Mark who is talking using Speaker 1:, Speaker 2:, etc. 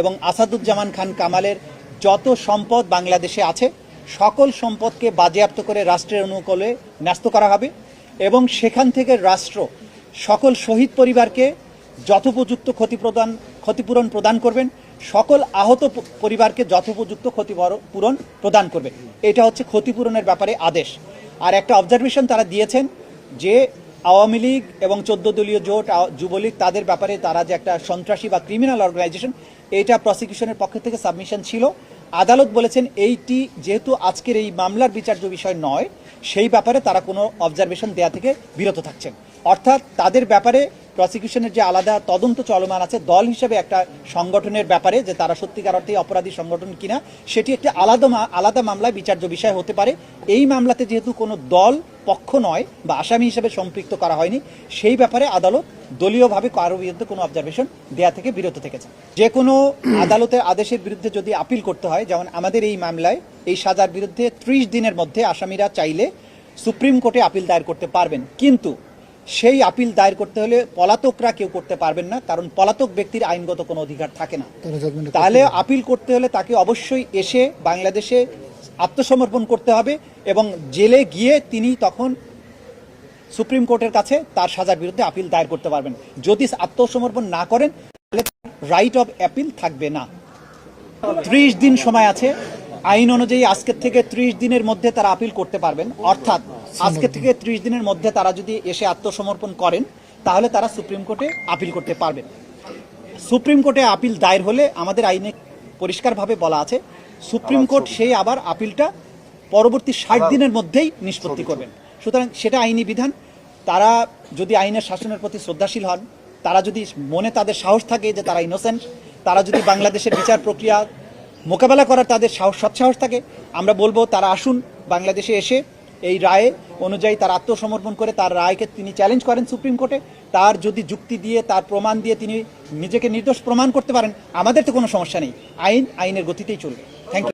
Speaker 1: এবং আসাদুজ্জামান খান কামালের যত সম্পদ বাংলাদেশে আছে সকল সম্পদকে বাজেয়াপ্ত করে রাষ্ট্রের অনুকূলে ন্যস্ত করা হবে এবং সেখান থেকে রাষ্ট্র সকল শহীদ পরিবারকে যথোপযুক্ত ক্ষতিপূরণ প্রদান করবেন, সকল আহত পরিবারকে যথোপযুক্ত ক্ষতিপূরণ প্রদান করবে। এটা হচ্ছে ক্ষতিপূরণের ব্যাপারে আদেশ। আর একটা অবজারভেশন তারা দিয়েছেন যে আওয়ামী লীগ এবং 14 দলীয় জোট যুবলীগ তাদের ব্যাপারে তারা যে একটা সন্ত্রাসী বা ক্রিমিনাল অর্গানাইজেশন, এটা প্রসিকিউশনের পক্ষ থেকে সাবমিশন ছিল। আদালত বলেছেন এইটি যেহেতু আজকের এই মামলার বিচার্য বিষয় নয়, সেই ব্যাপারে তারা কোনো অবজারভেশন দেয়া থেকে বিরত থাকছেন। অর্থাৎ তাদের ব্যাপারে প্রসিকিউশনের যে আলাদা তদন্ত চলমান আছে দল হিসেবে একটা সংগঠনের ব্যাপারে যে তারা সত্যিকার অর্থে অপরাধী সংগঠন কিনা সেটি একটি আলাদা মামলায় বিচার্য বিষয় হতে পারে। এই মামলাতে যেহেতু কোনো দল পক্ষ নয় বা আসামি হিসেবে সম্পৃক্ত করা হয়নি, সেই ব্যাপারে আদালত দলীয়ভাবে কারো বিরুদ্ধে কোনো অবজারভেশন দেয়া থেকে বিরত থেকেছে। যে কোনো আদালতের আদেশের বিরুদ্ধে যদি আপিল করতে হয়, যেমন আমাদের এই মামলায় এই সাজার বিরুদ্ধে 30 দিনের মধ্যে আসামিরা চাইলে সুপ্রিম কোর্টে আপিল দায়ের করতে পারবেন, কিন্তু সেই আপিল দায়ের করতে হলে পলাতকরা কেউ করতে পারবেন না, কারণ পলাতক ব্যক্তির আইনগত কোনো অধিকার থাকে না। তাহলে আপিল করতে হলে তাকে অবশ্যই এসে বাংলাদেশে আত্মসমর্পণ করতে হবে এবং জেলে গিয়ে তিনি তখন সুপ্রিম কোর্টের কাছে তার সাজার বিরুদ্ধে আপিল দায়ের করতে পারবেন। যদি আত্মসমর্পণ না করেন তাহলে রাইট অফ অ্যাপিল থাকবে না। 30 দিন সময় আছে আইন অনুযায়ী। আজকের থেকে 30 দিনের মধ্যে তারা আপিল করতে পারবেন। অর্থাৎ আজকে থেকে 30 দিনের মধ্যে তারা যদি এসে আত্মসমর্পণ করেন তাহলে তারা সুপ্রিম কোর্টে আপিল করতে পারবেন। সুপ্রিম কোর্টে আপিল দায়ের হলে আমাদের আইনে পরিষ্কারভাবে বলা আছে সুপ্রিম কোর্ট সেই আবার আপিলটা পরবর্তী 60 দিনের মধ্যেই নিষ্পত্তি করবেন। সুতরাং সেটা আইনি বিধান। তারা যদি আইনের শাসনের প্রতি শ্রদ্ধাশীল হন, তারা যদি মনে তাদের সাহস থাকে যে তারা ইনোসেন্ট, তারা যদি বাংলাদেশের বিচার প্রক্রিয়া মোকাবেলা করার তাদের সৎসাহস থাকে, আমরা বলবো তারা আসুন বাংলাদেশে এসে এই রায় অনুযায়ী তার আত্মসমর্পণ করে তার রায়কে তিনি চ্যালেঞ্জ করেন সুপ্রিম কোর্টে। তার যদি যুক্তি দিয়ে তার প্রমাণ দিয়ে তিনি নিজেকে নির্দোষ প্রমাণ করতে পারেন, আমাদের তো কোনো সমস্যা নেই। আইনের গতিতেই চলবে। Thank you.